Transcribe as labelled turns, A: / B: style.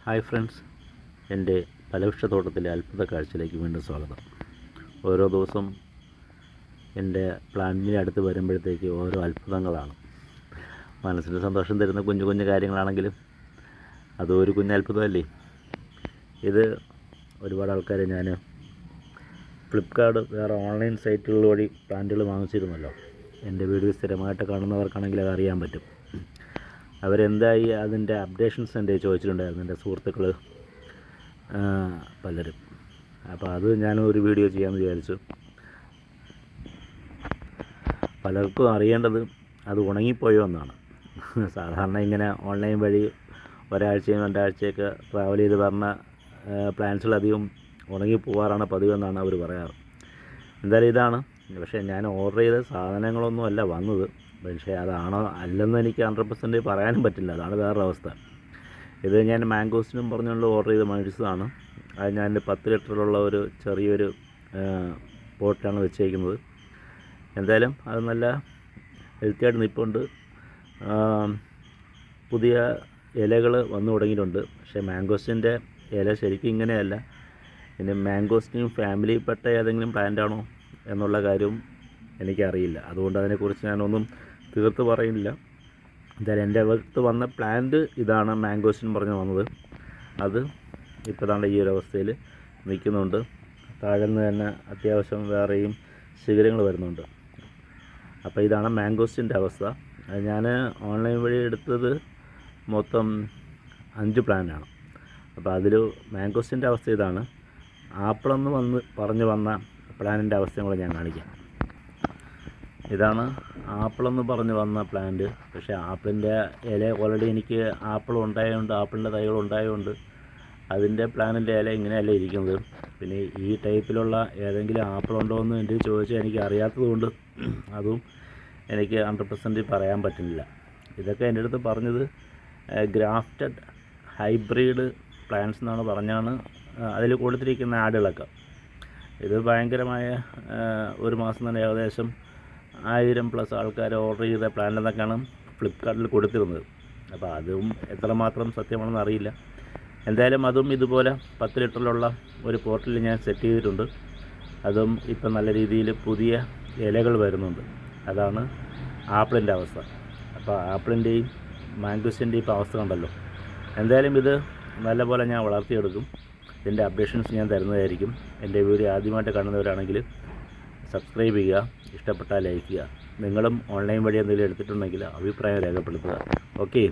A: Hi friends, എൻ്റെ ഫലവൃക്ഷത്തോട്ടത്തിലെ അത്ഭുത കാഴ്ചയിലേക്ക് വീണ്ടും സ്വാഗതം. ഓരോ ദിവസം എൻ്റെ പ്ലാന്റിൻ്റെ അടുത്ത് വരുമ്പോഴത്തേക്ക് ഓരോ അത്ഭുതങ്ങളാണ്. മനസ്സിന് സന്തോഷം തരുന്ന കുഞ്ഞു കുഞ്ഞു കാര്യങ്ങളാണെങ്കിലും അതൊരു കുഞ്ഞ് അത്ഭുതമല്ലേ. ഇത് ഒരുപാട് ആൾക്കാർ ഞാൻ ഫ്ലിപ്കാർട്ട് വേറെ ഓൺലൈൻ സൈറ്റുകൾ വഴി പ്ലാന്റുകൾ വാങ്ങിച്ചിരുന്നല്ലോ. എൻ്റെ വീഡിയോ സ്ഥിരമായിട്ട് കാണുന്നവർക്കാണെങ്കിൽ അത് അറിയാൻ പറ്റും. അവരെന്തായി അതിൻ്റെ അപ്ഡേഷൻസ് എൻ്റെ ചോദിച്ചിട്ടുണ്ടായിരുന്നു, എൻ്റെ സുഹൃത്തുക്കൾ പലരും. അപ്പോൾ അത് ഞാനൊരു വീഡിയോ ചെയ്യാമെന്ന് വിചാരിച്ചു. പലർക്കും അറിയേണ്ടത് അത് ഉണങ്ങിപ്പോയോ എന്നാണ്. സാധാരണ ഇങ്ങനെ ഓൺലൈൻ വഴി ഒരാഴ്ചയും രണ്ടാഴ്ചയൊക്കെ ട്രാവൽ ചെയ്ത് പറഞ്ഞ പ്ലാൻസുകളധികം ഉണങ്ങിപ്പോവാറാണ് പതിവെന്നാണ് അവർ പറയാറ്. എന്തായാലും ഇതാണ്. പക്ഷേ ഞാൻ ഓർഡർ ചെയ്ത സാധനങ്ങളൊന്നും അല്ല വന്നത്. പക്ഷേ അതാണോ അല്ലെന്ന് എനിക്ക് 100% പറയാനും പറ്റില്ല. അതാണ് വേറൊരു അവസ്ഥ. ഇത് ഞാൻ മാംഗോസിനും പറഞ്ഞുകൊണ്ട് ഓർഡർ ചെയ്ത് മേടിച്ചതാണ്. അത് ഞാൻ 10 ലിറ്ററിലുള്ള ഒരു ചെറിയൊരു പോട്ടിലാണ് വെച്ചേക്കുന്നത്. എന്തായാലും അത് നല്ല ഹെൽത്തി ആയിട്ട് നിൽപ്പുണ്ട്. പുതിയ ഇലകൾ വന്നു തുടങ്ങിയിട്ടുണ്ട്. പക്ഷേ മാംഗോസിൻ്റെ ഇല ശരിക്കും ഇങ്ങനെയല്ല. പിന്നെ മാംഗോസ്റ്റിൻ ഫാമിലിയിൽപ്പെട്ട ഏതെങ്കിലും പ്ലാന്റാണോ എന്നുള്ള കാര്യവും എനിക്കറിയില്ല. അതുകൊണ്ട് അതിനെക്കുറിച്ച് ഞാനൊന്നും തീർത്ത് പറയുന്നില്ല. എന്തായാലും എൻ്റെ അടുത്ത് വന്ന പ്ലാന്റ് ഇതാണ്, മാംഗോസ്റ്റിൻ പറഞ്ഞ് വന്നത്. അത് ഇപ്പോൾ താണ്ട ഈ ഒരു അവസ്ഥയിൽ നിൽക്കുന്നുണ്ട്. താഴെ നിന്ന് തന്നെ അത്യാവശ്യം വേറെയും ശിഖരങ്ങൾ വരുന്നുണ്ട്. അപ്പോൾ ഇതാണ് മാംഗോസ്റ്റിൻ്റെ അവസ്ഥ. അത് ഞാൻ ഓൺലൈൻ വഴി എടുത്തത് മൊത്തം 5 പ്ലാന്റാണ്. അപ്പോൾ അതിൽ മാംഗോസ്റ്റിൻ്റെ അവസ്ഥ ഇതാണ്. ആപ്പിളെന്ന് പറഞ്ഞു വന്ന പ്ലാന്റിൻ്റെ അവസ്ഥയും കൂടെ ഞാൻ കാണിക്കാം. ഇതാണ് ആപ്പിളെന്ന് പറഞ്ഞു വന്ന പ്ലാന്റ്. പക്ഷേ ആപ്പിളിൻ്റെ ഇല ഓൾറെഡി എനിക്ക് ആപ്പിൾ ഉണ്ടായതുകൊണ്ട്, ആപ്പിളിൻ്റെ തൈകൾ ഉണ്ടായതുകൊണ്ട് അതിൻ്റെ പ്ലാന്റിൻ്റെ ഇല ഇങ്ങനെയല്ല ഇരിക്കുന്നത്. പിന്നെ ഈ ടൈപ്പിലുള്ള ഏതെങ്കിലും ആപ്പിളുണ്ടോ എന്ന് എൻ്റെ ചോദിച്ചാൽ എനിക്ക് അറിയാത്തതുകൊണ്ട് അതും എനിക്ക് 100% പറയാൻ പറ്റുന്നില്ല. ഇതൊക്കെ എൻ്റെ അടുത്ത് പറഞ്ഞത് ഗ്രാഫ്റ്റഡ് ഹൈബ്രിഡ് പ്ലാന്റ്സ് എന്നാണ് പറഞ്ഞാണ് അതിൽ കൊടുത്തിരിക്കുന്ന ആഡുകളൊക്കെ. ഇത് ഭയങ്കരമായ ഒരു മാസം തന്നെ ഏകദേശം 1000+ ആൾക്കാർ ഓർഡർ ചെയ്ത പ്ലാൻ എന്നൊക്കെയാണ് ഫ്ലിപ്കാർട്ടിൽ കൊടുത്തിരുന്നത്. അപ്പോൾ അതും എത്രമാത്രം സത്യമാണെന്ന് അറിയില്ല. എന്തായാലും അതും ഇതുപോലെ 10 ലിറ്ററിലുള്ള ഒരു പോട്ടിൽ ഞാൻ സെറ്റ് ചെയ്തിട്ടുണ്ട്. അതും ഇപ്പം നല്ല രീതിയിൽ പുതിയ ഇലകൾ വരുന്നുണ്ട്. അതാണ് ആപ്പിളിൻ്റെ അവസ്ഥ. അപ്പോൾ ആപ്പിളിൻ്റെയും മാംഗോസിൻ്റെയും ഇപ്പോൾ അവസ്ഥ കണ്ടല്ലോ. എന്തായാലും ഇത് നല്ലപോലെ ഞാൻ വളർത്തിയെടുക്കും. ഇതിൻ്റെ അപ്ഡേഷൻസ് ഞാൻ തരുന്നതായിരിക്കും. എൻ്റെ വീഡിയോ ആദ്യമായിട്ട് കാണുന്നവരാണെങ്കിൽ സബ്സ്ക്രൈബ് ചെയ്യുക, ഇഷ്ടപ്പെട്ടാൽ ലൈക്ക് ചെയ്യുക. നിങ്ങളും ഓൺലൈൻ വഴി എന്തെങ്കിലും എടുത്തിട്ടുണ്ടെങ്കിൽ അഭിപ്രായം രേഖപ്പെടുത്തുക. ഓക്കെ.